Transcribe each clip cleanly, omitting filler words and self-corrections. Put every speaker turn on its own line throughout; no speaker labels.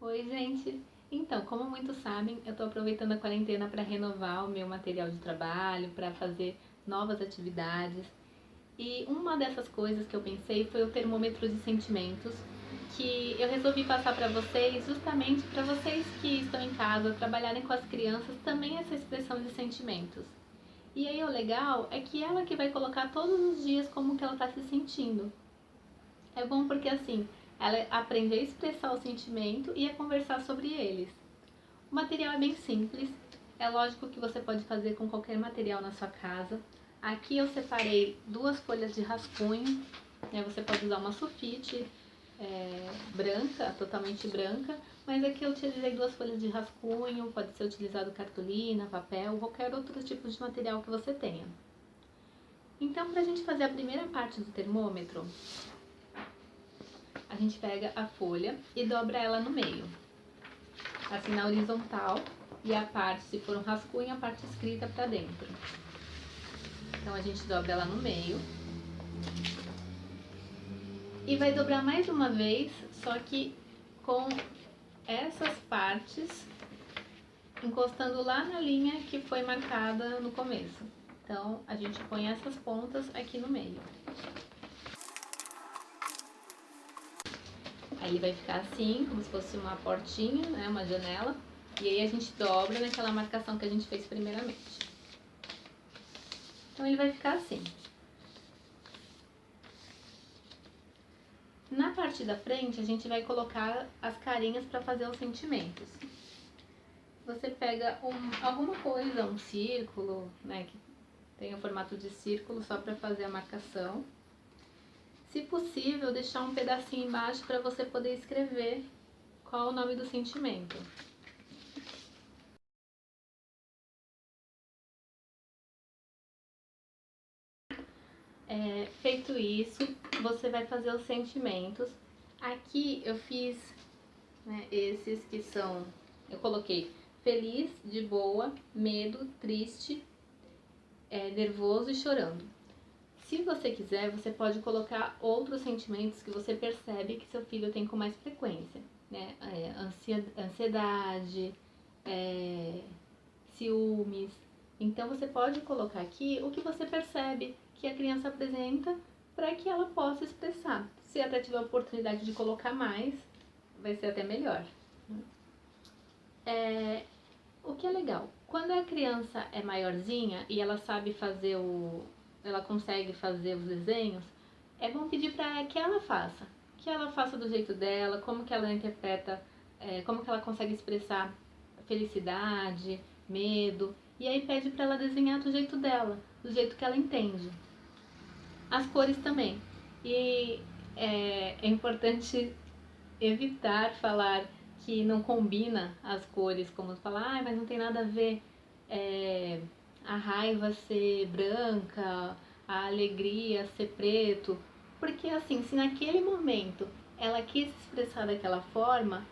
Oi, gente! Então, como muitos sabem, eu estou aproveitando a quarentena para renovar o meu material de trabalho, para fazer novas atividades. E uma dessas coisas que eu pensei foi o termômetro de sentimentos, que eu resolvi passar para vocês, justamente para vocês que estão em casa, trabalharem com as crianças, também essa expressão de sentimentos. E aí o legal é que ela que vai colocar todos os dias como que ela está se sentindo. É bom porque assim, ela aprende a expressar o sentimento e a conversar sobre eles. O material é bem simples, é lógico que você pode fazer com qualquer material na sua casa. Aqui eu separei 2 folhas de rascunho, né? Você pode usar uma sulfite branca, totalmente branca, mas aqui eu utilizei 2 folhas de rascunho, pode ser utilizado cartolina, papel, qualquer outro tipo de material que você tenha. Então, para a gente fazer a primeira parte do termômetro, a gente pega a folha e dobra ela no meio, assim na horizontal, e a parte, se for um rascunho, a parte escrita para dentro. Então a gente dobra ela no meio e vai dobrar mais uma vez, só que com essas partes encostando lá na linha que foi marcada no começo. Então a gente põe essas pontas aqui no meio. Aí ele vai ficar assim, como se fosse uma portinha, né, uma janela. E aí a gente dobra naquela marcação que a gente fez primeiramente. Então ele vai ficar assim. Na parte da frente a gente vai colocar as carinhas para fazer os sentimentos. Você pega alguma coisa, um círculo, né, que tenha formato de círculo só para fazer a marcação. Se possível, deixar um pedacinho embaixo para você poder escrever qual é o nome do sentimento. Feito isso, você vai fazer os sentimentos. Aqui eu fiz, né, esses que são, eu coloquei feliz, de boa, medo, triste, nervoso e chorando. Se você quiser, você pode colocar outros sentimentos que você percebe que seu filho tem com mais frequência, né? Ansiedade, ciúmes. Então você pode colocar aqui o que você percebe que a criança apresenta para que ela possa expressar. Se até tiver a oportunidade de colocar mais, vai ser até melhor. O que é legal, quando a criança é maiorzinha e ela sabe fazer ela consegue fazer os desenhos, é bom pedir para que ela faça do jeito dela, como que ela interpreta, como que ela consegue expressar felicidade, medo, e aí pede para ela desenhar do jeito dela, do jeito que ela entende. As cores também. E é importante evitar falar que não combina as cores, como falar, mas não tem nada a ver a raiva ser branca, a alegria ser preto, porque assim, se naquele momento ela quis se expressar daquela forma,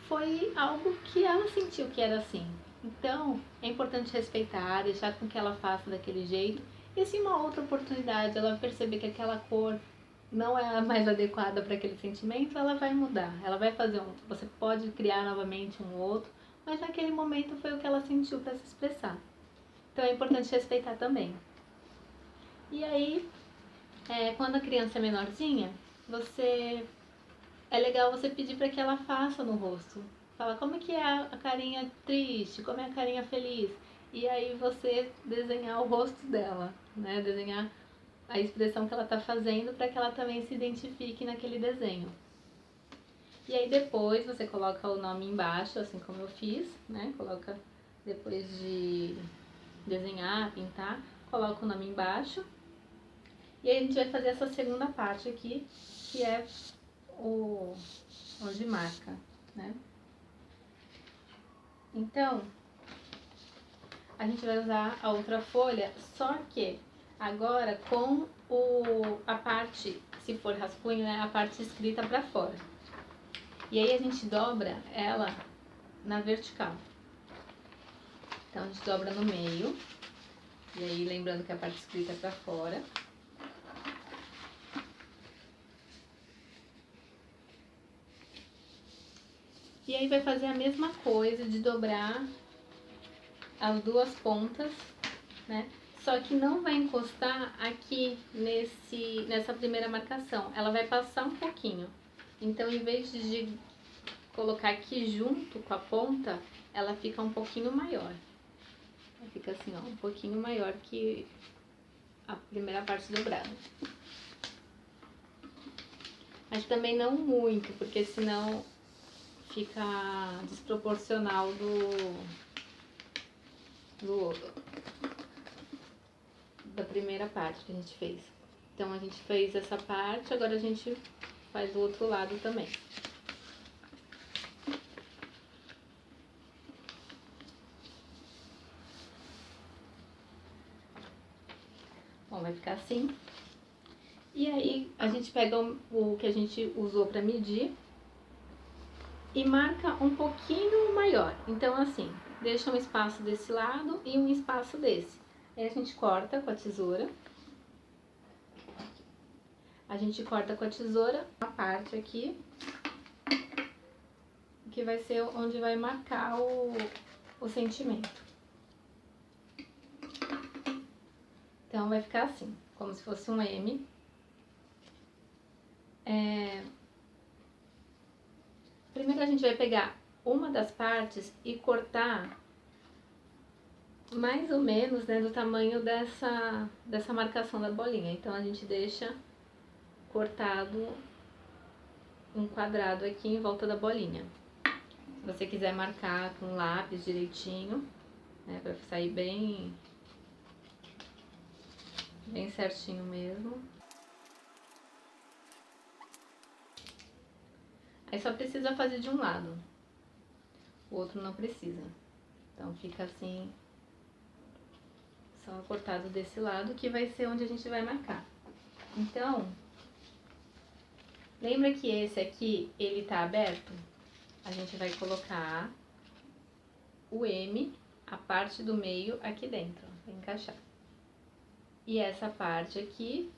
foi algo que ela sentiu que era assim. Então, é importante respeitar, deixar com que ela faça daquele jeito, e se uma outra oportunidade ela perceber que aquela cor não é a mais adequada para aquele sentimento, ela vai mudar. Ela vai fazer você pode criar novamente um outro, mas naquele momento foi o que ela sentiu para se expressar. Então é importante respeitar também. E aí, quando a criança é menorzinha, é legal você pedir para que ela faça no rosto. Fala como é que é a carinha triste, como é a carinha feliz. E aí você desenhar o rosto dela, né? Desenhar a expressão que ela está fazendo para que ela também se identifique naquele desenho. E aí depois você coloca o nome embaixo, assim como eu fiz, né? Coloca depois de desenhar, pintar, coloca o nome embaixo. E aí a gente vai fazer essa segunda parte aqui, que é onde marca, né? Então, a gente vai usar a outra folha, só que agora com a parte, se for rascunho, né, a parte escrita para fora. E aí a gente dobra ela na vertical. Então a gente dobra no meio, e aí lembrando que a parte escrita é para fora. E aí vai fazer a mesma coisa de dobrar as duas pontas, né? Só que não vai encostar aqui nessa primeira marcação, ela vai passar um pouquinho. Então, em vez de colocar aqui junto com a ponta, ela fica um pouquinho maior. Ela fica assim, ó, um pouquinho maior que a primeira parte dobrada. Mas também não muito, porque senão fica desproporcional da primeira parte que a gente fez. Então a gente fez essa parte, agora a gente faz o outro lado também. Bom, vai ficar assim. E aí a gente pega o que a gente usou para medir e marca um pouquinho maior. Então assim, deixa um espaço desse lado e um espaço desse. Aí a gente corta com a tesoura. A gente corta com a tesoura a parte aqui, que vai ser onde vai marcar o sentimento. Então vai ficar assim, como se fosse um M. Primeiro a gente vai pegar uma das partes e cortar mais ou menos, né, do tamanho dessa marcação da bolinha. Então a gente deixa cortado um quadrado aqui em volta da bolinha. Se você quiser marcar com lápis direitinho, né, para sair bem certinho mesmo. Aí só precisa fazer de um lado, o outro não precisa. Então fica assim, só cortado desse lado, que vai ser onde a gente vai marcar. Então, lembra que esse aqui, ele tá aberto? A gente vai colocar o M, a parte do meio aqui dentro, vai encaixar. E essa parte aqui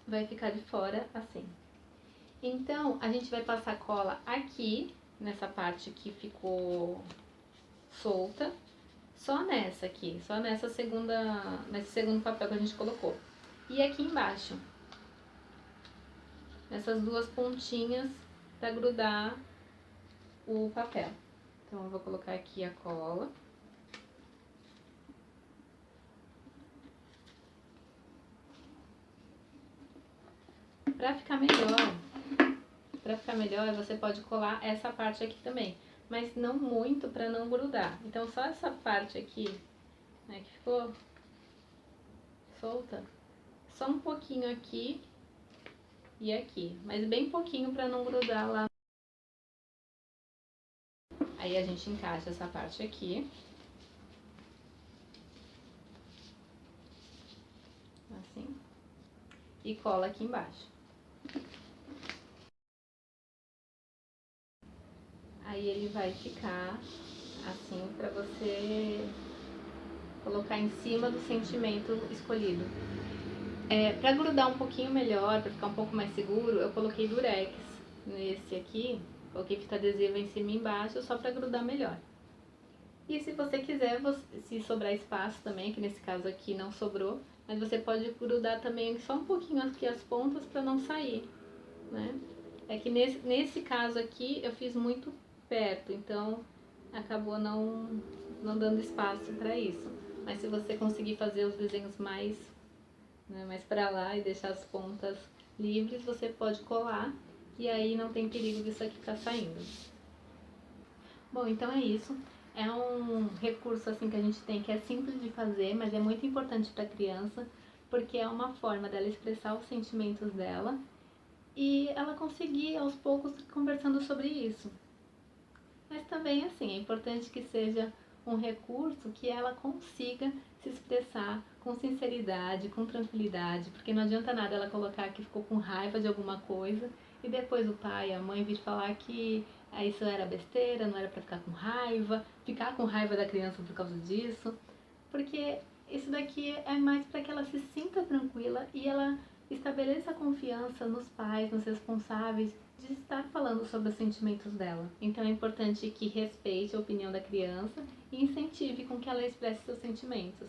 vai ficar de fora assim. Então, a gente vai passar cola aqui, nessa parte que ficou solta, só nessa aqui, só nesse segundo papel que a gente colocou. E aqui embaixo, nessas duas pontinhas para grudar o papel. Então, eu vou colocar aqui a cola. Para ficar melhor, você pode colar essa parte aqui também, mas não muito para não grudar. Então, só essa parte aqui, né, que ficou solta, só um pouquinho aqui e aqui, mas bem pouquinho para não grudar lá. Aí a gente encaixa essa parte aqui, assim, e cola aqui embaixo. Aí ele vai ficar assim para você colocar em cima do sentimento escolhido. Para grudar um pouquinho melhor, para ficar um pouco mais seguro, eu coloquei durex nesse aqui, coloquei fita adesiva em cima e embaixo só para grudar melhor. E se você quiser, se sobrar espaço também, que nesse caso aqui não sobrou, mas você pode grudar também só um pouquinho aqui as pontas para não sair, né? É que nesse caso aqui eu fiz muito perto, então acabou não dando espaço para isso. Mas se você conseguir fazer os desenhos mais, né, mais para lá e deixar as pontas livres, você pode colar e aí não tem perigo disso aqui ficar saindo. Bom, então é isso. É um recurso assim que a gente tem que é simples de fazer, mas é muito importante para a criança, porque é uma forma dela expressar os sentimentos dela e ela conseguir aos poucos conversando sobre isso. Mas também assim, é importante que seja um recurso que ela consiga se expressar com sinceridade, com tranquilidade, porque não adianta nada ela colocar que ficou com raiva de alguma coisa e depois o pai e a mãe vir falar que isso era besteira, não era para ficar com raiva da criança por causa disso, porque isso daqui é mais para que ela se sinta tranquila e ela estabeleça confiança nos pais, nos responsáveis de estar falando sobre os sentimentos dela. Então é importante que respeite a opinião da criança e incentive com que ela expresse seus sentimentos.